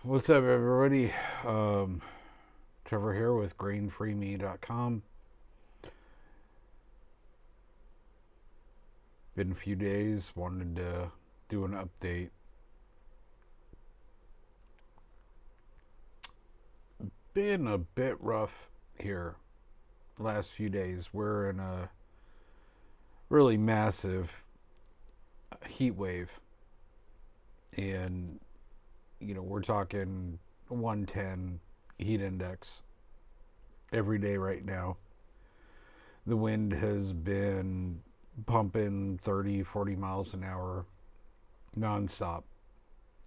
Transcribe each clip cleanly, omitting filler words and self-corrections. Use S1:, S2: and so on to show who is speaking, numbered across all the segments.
S1: What's up, everybody? Trevor here with grainfreeme.com. Been a few days, wanted to do an update. Been a bit rough here last few days. We're in a really massive heat wave, and we're talking 110 heat index every day right now. The wind has been pumping 30, 40 miles an hour nonstop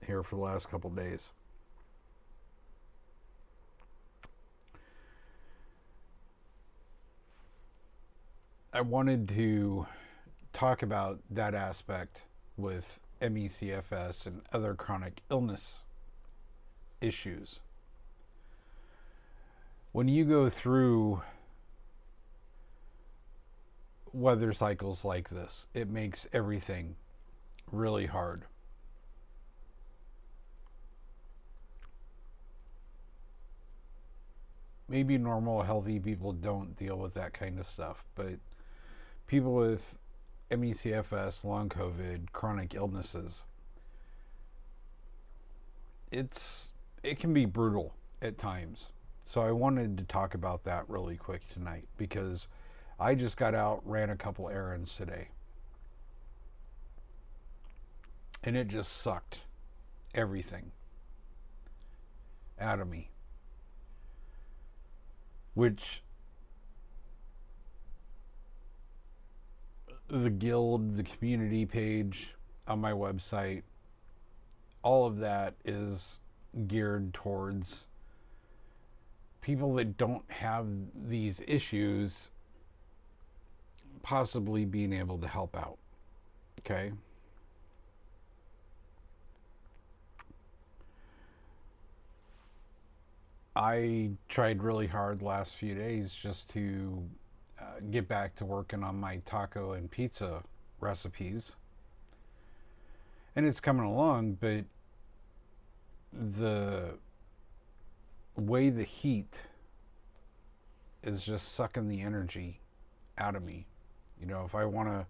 S1: here for the last couple days. I wanted to talk about that aspect with MECFS and other chronic illness issues. When you go through weather cycles like this, it makes everything really hard. Maybe normal, healthy people don't deal with that kind of stuff, but people with MECFS, long COVID, chronic illnesses, it can be brutal at times. So I wanted to talk about that really quick tonight because I just got out, ran a couple errands today, and it just sucked everything out of me. Which the guild, the community page on my website, all of that is geared towards people that don't have these issues possibly being able to help out. Okay? I tried really hard last few days just to get back to working on my taco and pizza recipes. And it's coming along, but the way the heat is just sucking the energy out of me. If I want to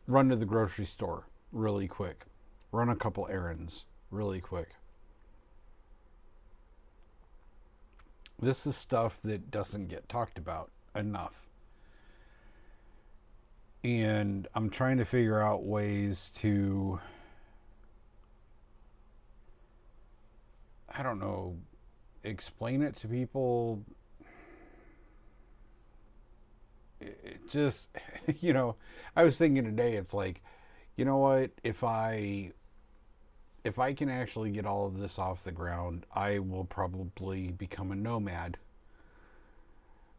S1: run to the grocery store really quick, run a couple errands really quick, this is stuff that doesn't get talked about enough. And I'm trying to figure out ways to, I don't know, explain it to people. It just, I was thinking today, it's like, you know what, if I can actually get all of this off the ground, I will probably become a nomad,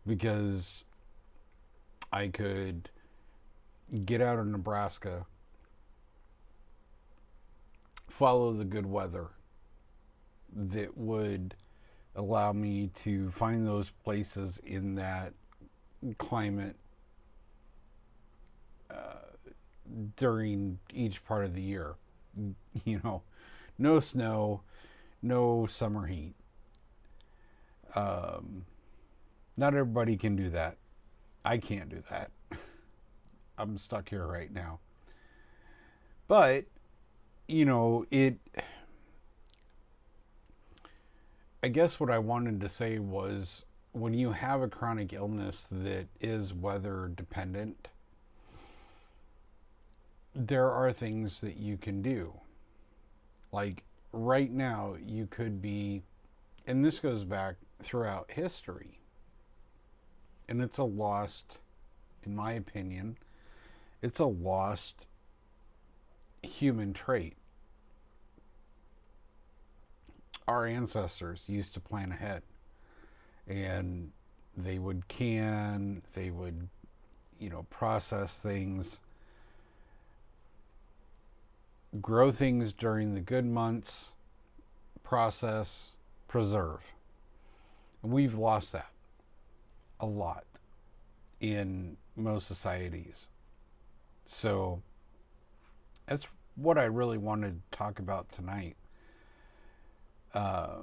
S1: because I could get out of Nebraska, follow the good weather that would allow me to find those places in that climate during each part of the year. No snow, no summer heat. Not everybody can do that. I can't do that. I'm stuck here right now. But, I guess what I wanted to say was, when you have a chronic illness that is weather dependent, there are things that you can do. Like right now, you could be, and this goes back throughout history, and it's a lost, in my opinion, it's a lost human trait. Our ancestors used to plan ahead, and they would process things, grow things during the good months, process, preserve. And we've lost that a lot in most societies. So that's what I really wanted to talk about tonight. Uh,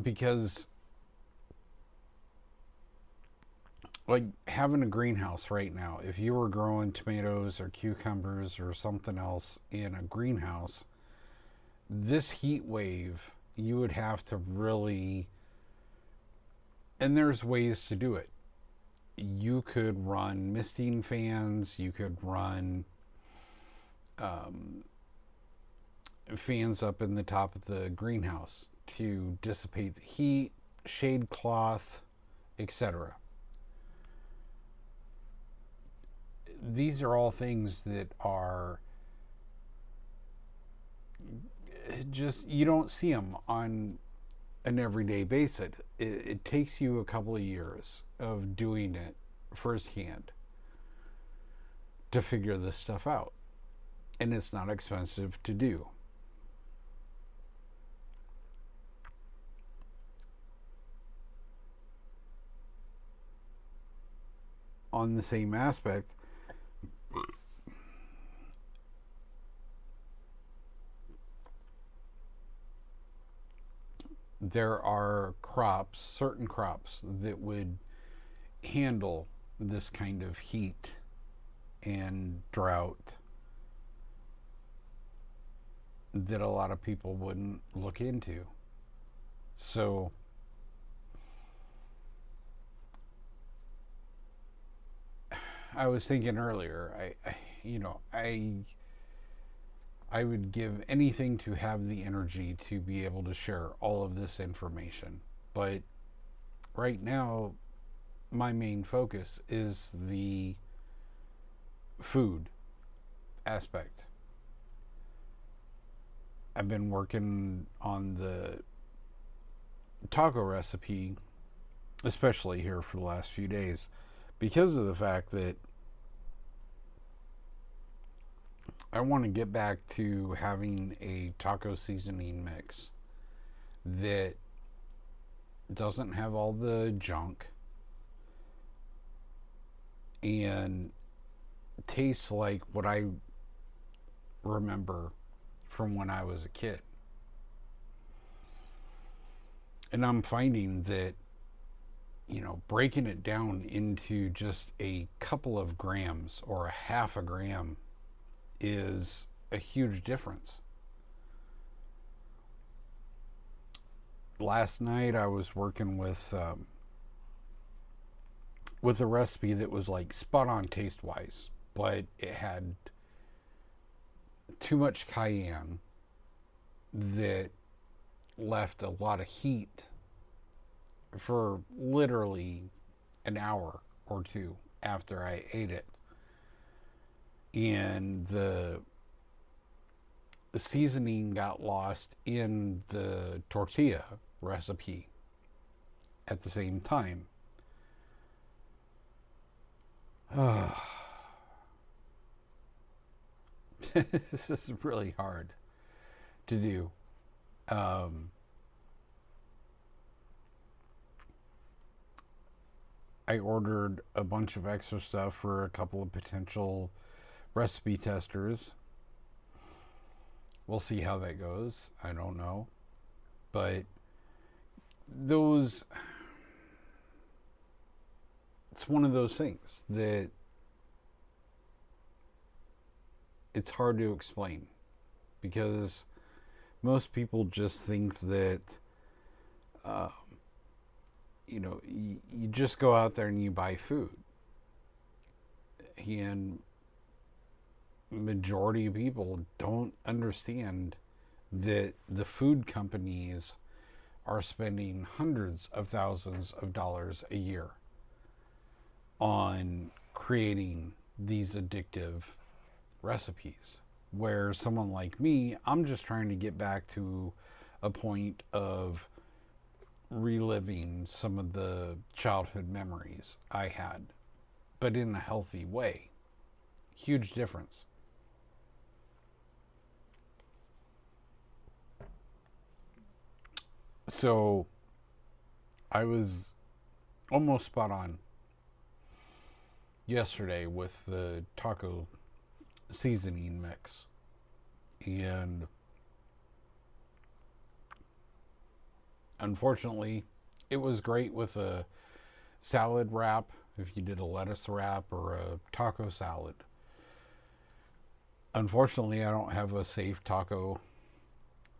S1: because, like, having a greenhouse right now, if you were growing tomatoes or cucumbers or something else in a greenhouse, this heat wave, you would have to really, and there's ways to do it. You could run misting fans, you could run um, fans up in the top of the greenhouse to dissipate the heat, shade cloth, etc. These are all things that are just, you don't see them on an everyday basis. It takes you a couple of years of doing it firsthand to figure this stuff out. And it's not expensive to do. On the same aspect, there are crops, certain crops, that would handle this kind of heat and drought that a lot of people wouldn't look into. So, I was thinking earlier, you know, I would give anything to have the energy to be able to share all of this information. But right now, my main focus is the food aspect. I've been working on the taco recipe, especially here for the last few days, because of the fact that I want to get back to having a taco seasoning mix that doesn't have all the junk and tastes like what I remember from when I was a kid. And I'm finding that, you know, breaking it down into just a couple of grams or a half a gram is a huge difference. Last night I was working with a recipe that was like spot on taste wise, but it had too much cayenne that left a lot of heat for literally an hour or two after I ate it. And the seasoning got lost in the tortilla recipe at the same time. This is really hard to do. Um, I ordered a bunch of extra stuff for a couple of potential recipe testers. We'll see how that goes. I don't know. But those, it's one of those things that it's hard to explain because most people just think that, uh, you know, you just go out there and you buy food. And majority of people don't understand that the food companies are spending hundreds of thousands of dollars a year on creating these addictive recipes. Where someone like me, I'm just trying to get back to a point of reliving some of the childhood memories I had, but in a healthy way. Huge difference. So I was almost spot on yesterday with the taco seasoning mix. And Unfortunately, it was great with a salad wrap, if you did a lettuce wrap or a taco salad. Unfortunately, I don't have a safe taco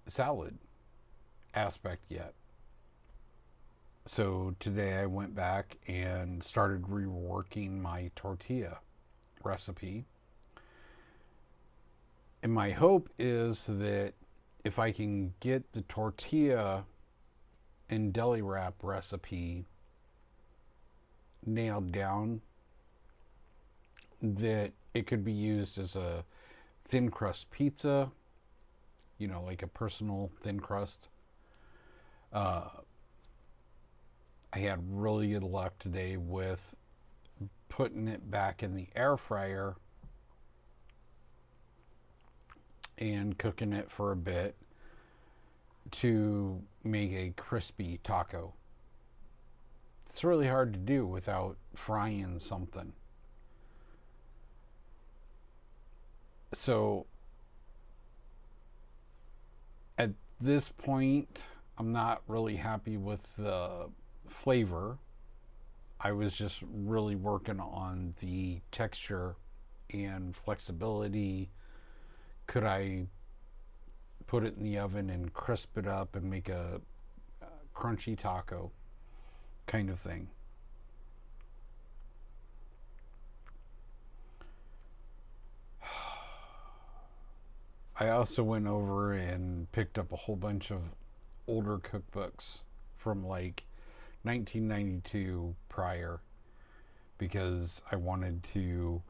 S1: salad aspect yet. So today I went back and started reworking my tortilla recipe. And my hope is that if I can get the tortilla and deli wrap recipe nailed down, that it could be used as a thin crust pizza, like a personal thin crust. Uh, I had really good luck today with putting it back in the air fryer and cooking it for a bit to make a crispy taco. It's really hard to do without frying something. So at this point, I'm not really happy with the flavor. I was just really working on the texture and flexibility. Could I put it in the oven and crisp it up and make a crunchy taco kind of thing? I also went over and picked up a whole bunch of older cookbooks from like 1992 prior, because I wanted to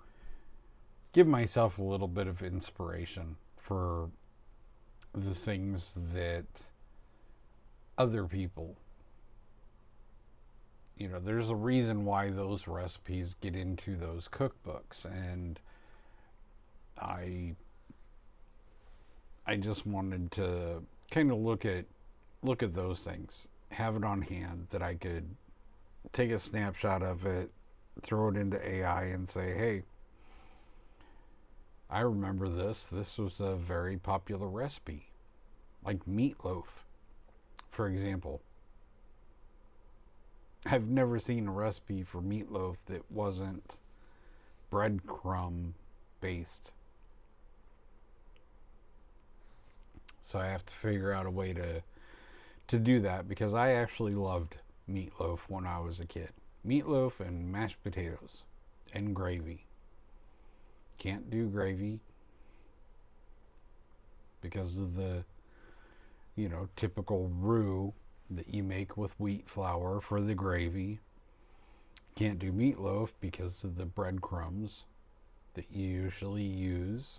S1: give myself a little bit of inspiration for the things that other people, there's a reason why those recipes get into those cookbooks, and I just wanted to kind of look at those things, have it on hand that I could take a snapshot of it, throw it into AI and say, hey, I remember this. This was a very popular recipe. Like meatloaf, for example. I've never seen a recipe for meatloaf that wasn't breadcrumb based. So I have to figure out a way to do that, because I actually loved meatloaf when I was a kid. Meatloaf and mashed potatoes and gravy. Can't do gravy because of the, typical roux that you make with wheat flour for the gravy. Can't do meatloaf because of the breadcrumbs that you usually use.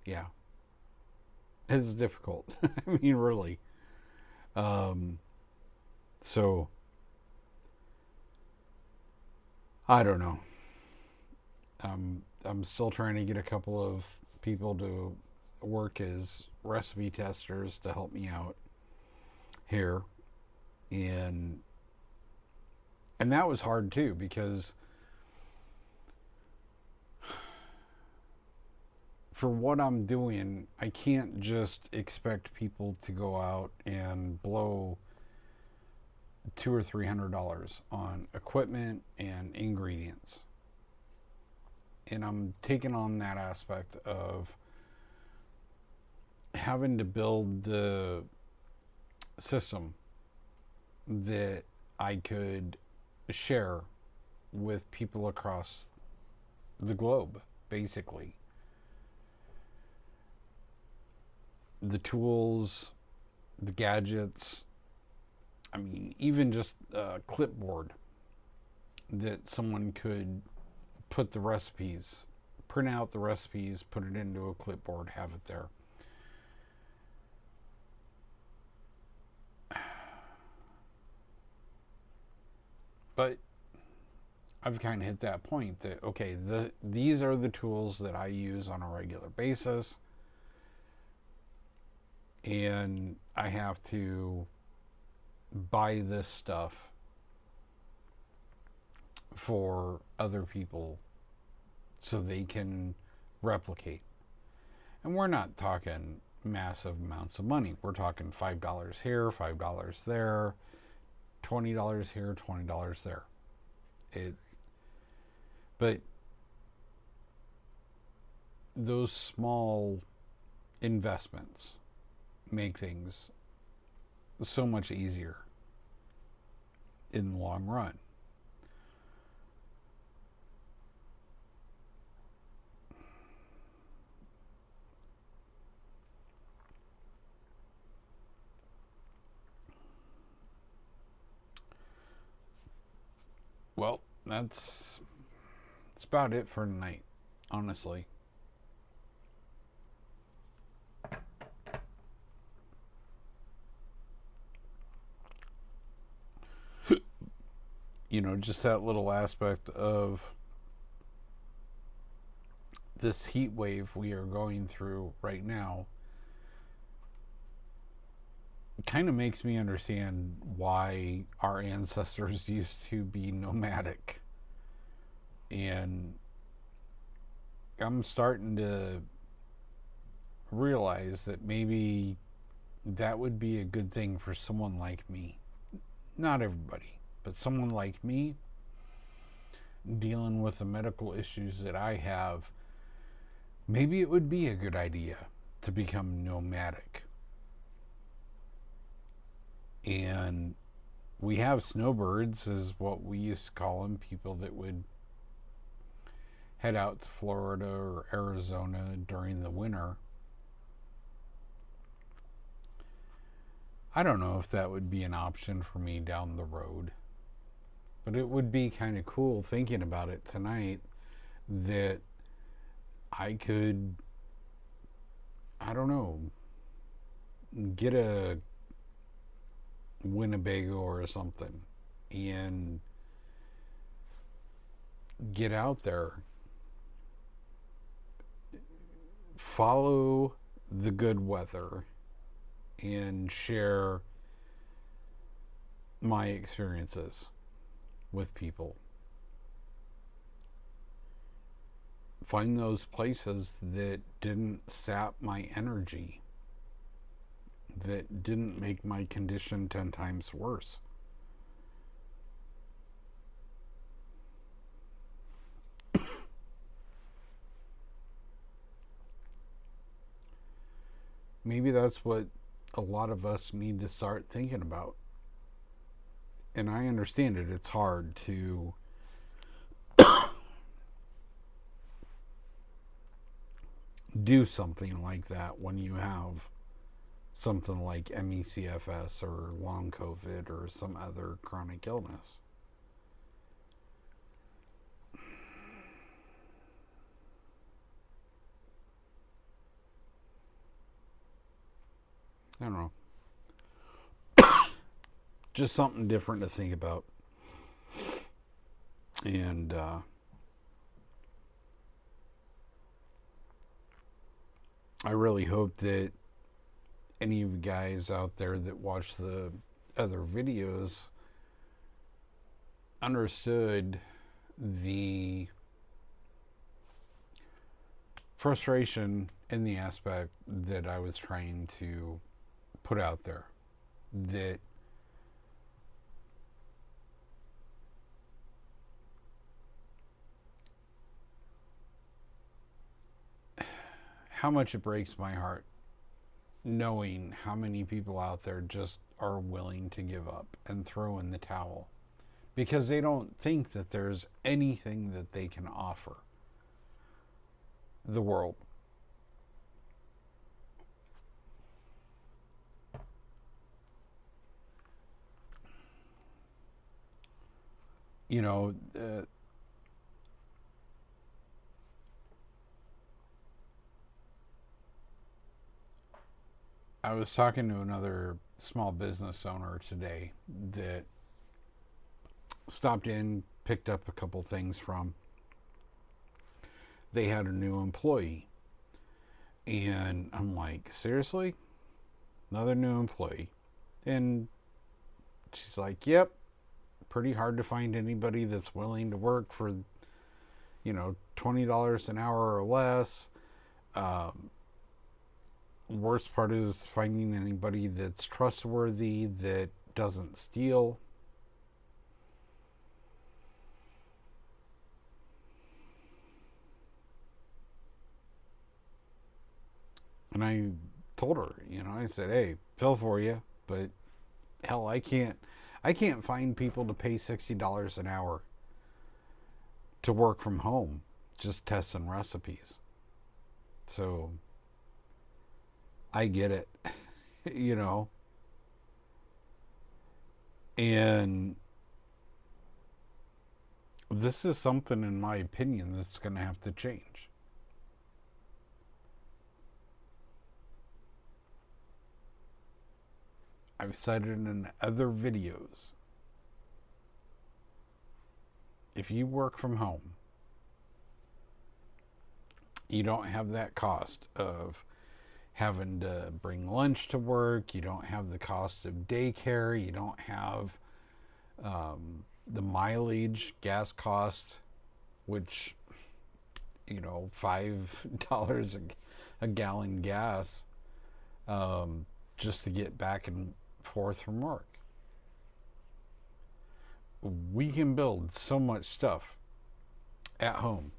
S1: Yeah. It's difficult. I mean, really. So, I don't know. I'm still trying to get a couple of people to work as recipe testers to help me out here, and that was hard too, because for what I'm doing, I can't just expect people to go out and blow $200 or $300 on equipment and ingredients. And I'm taking on that aspect of having to build the system that I could share with people across the globe, basically. The tools, the gadgets, I mean, even just a clipboard that someone could put the recipes, print out the recipes, put it into a clipboard, have it there. But I've kind of hit that point that, okay, these are the tools that I use on a regular basis, and I have to buy this stuff for other people so they can replicate. And we're not talking massive amounts of money. We're talking $5 here, $5 there, $20 here, $20 there. It, but those small investments make things so much easier in the long run. Well, that's about it for tonight, honestly. Just that little aspect of this heat wave we are going through right now kind of makes me understand why our ancestors used to be nomadic. And I'm starting to realize that maybe that would be a good thing for someone like me. Not everybody, but someone like me dealing with the medical issues that I have. Maybe it would be a good idea to become nomadic. And we have snowbirds, is what we used to call them, people that would head out to Florida or Arizona during the winter. I don't know if that would be an option for me down the road, but it would be kind of cool thinking about it tonight that I could, I don't know, get a Winnebago or something and get out there, follow the good weather, and share my experiences with people. Find those places that didn't sap my energy, that didn't make my condition 10 times worse. Maybe that's what a lot of us need to start thinking about. And I understand it. It's hard to do something like that when you have something like ME/CFS or long COVID or some other chronic illness. I don't know. Just something different to think about. And I really hope that any of you guys out there that watch the other videos understood the frustration in the aspect that I was trying to put out there. That how much it breaks my heart knowing how many people out there just are willing to give up and throw in the towel because they don't think that there's anything that they can offer the world. You know, I was talking to another small business owner today that stopped in, picked up a couple things from. They had a new employee. And I'm like, seriously? Another new employee? And she's like, yep, pretty hard to find anybody that's willing to work for, $20 an hour or less. Um, Worst part is finding anybody that's trustworthy that doesn't steal. And I told her, I said, "Hey, feel for you, but hell, I can't find people to pay $60 an hour to work from home, just testing recipes." So I get it, you know, and this is something, in my opinion, that's going to have to change. I've said it in other videos. If you work from home, you don't have that cost of having to bring lunch to work. You don't have the cost of daycare. You don't have the mileage, gas cost, which, $5 a gallon gas, just to get back and forth from work. We can build so much stuff at home.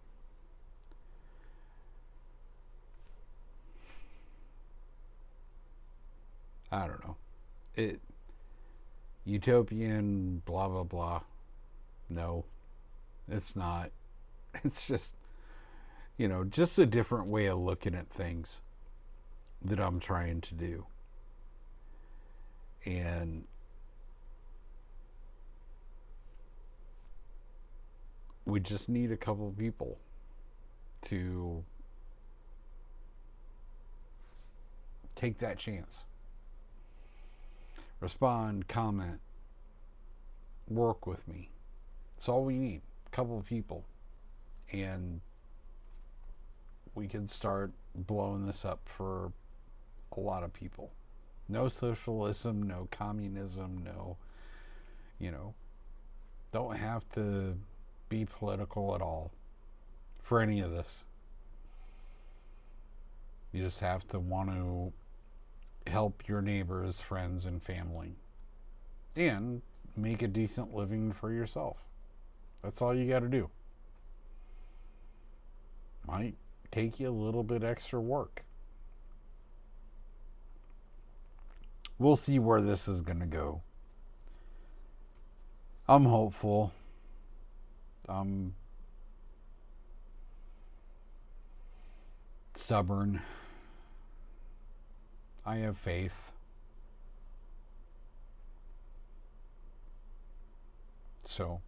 S1: I don't know. It utopian, blah blah blah. No, it's not. It's just a different way of looking at things that I'm trying to do. And we just need a couple of people to take that chance. Respond, comment, work with me. That's all we need. A couple of people. And we can start blowing this up for a lot of people. No socialism, no communism, no, don't have to be political at all for any of this. You just have to want to help your neighbors, friends, and family, and make a decent living for yourself. That's all you got to do. Might take you a little bit extra work. We'll see where this is going to go. I'm hopeful. I'm stubborn. I have faith. So,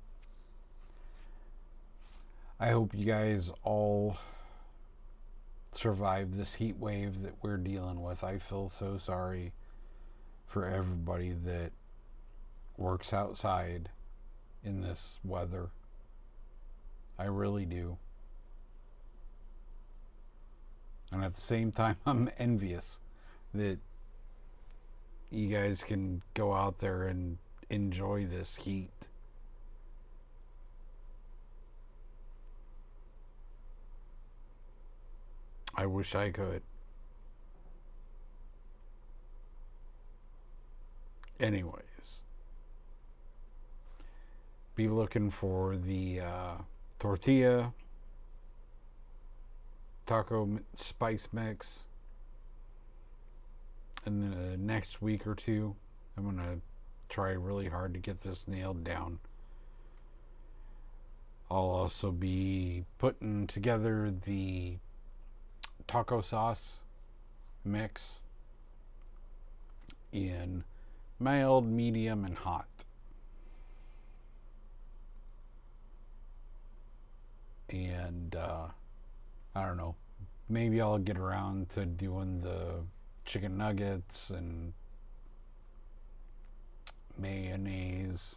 S1: I hope you guys all survive this heat wave that we're dealing with. I feel so sorry for everybody that works outside in this weather. I really do. And at the same time, I'm envious that you guys can go out there and enjoy this heat. I wish I could. Anyways, be looking for the tortilla taco spice mix in the next week or two. I'm going to try really hard to get this nailed down. I'll also be putting together the taco sauce mix in mild, medium, and hot. And I don't know, maybe I'll get around to doing the chicken nuggets and mayonnaise.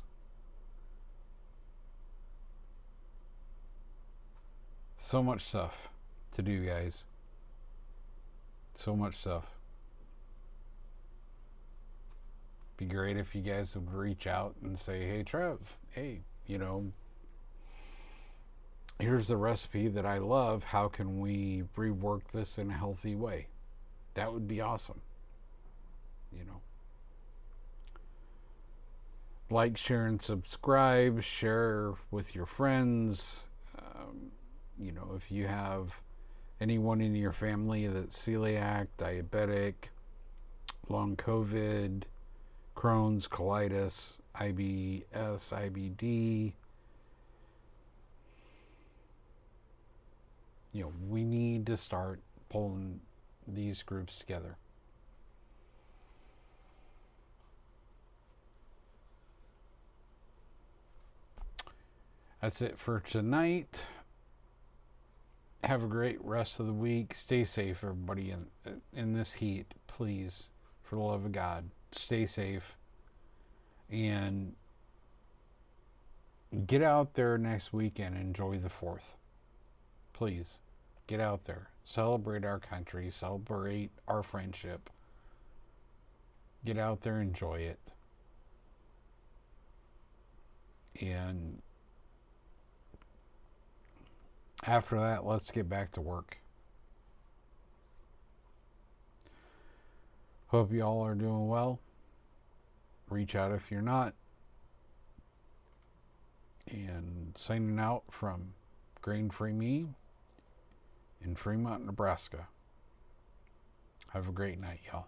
S1: So much stuff to do, guys. So much stuff. Be great if you guys would reach out and say, "Hey, Trev, hey, here's the recipe that I love. How can we rework this in a healthy way? That would be awesome. You know, like, share, and subscribe. Share with your friends. Um, if you have anyone in your family that's celiac, diabetic, long COVID, Crohn's, colitis, IBS, IBD, we need to start pulling these groups together. That's it for tonight. Have a great rest of the week. Stay safe, everybody, in this heat. Please, for the love of God, stay safe. And get out there next weekend. Enjoy the 4th. Please, get out there. Celebrate our country. Celebrate our friendship. Get out there, enjoy it. And after that, let's get back to work. Hope you all are doing well. Reach out if you're not. And signing out from Grain Free Me in Fremont, Nebraska. Have a great night, y'all.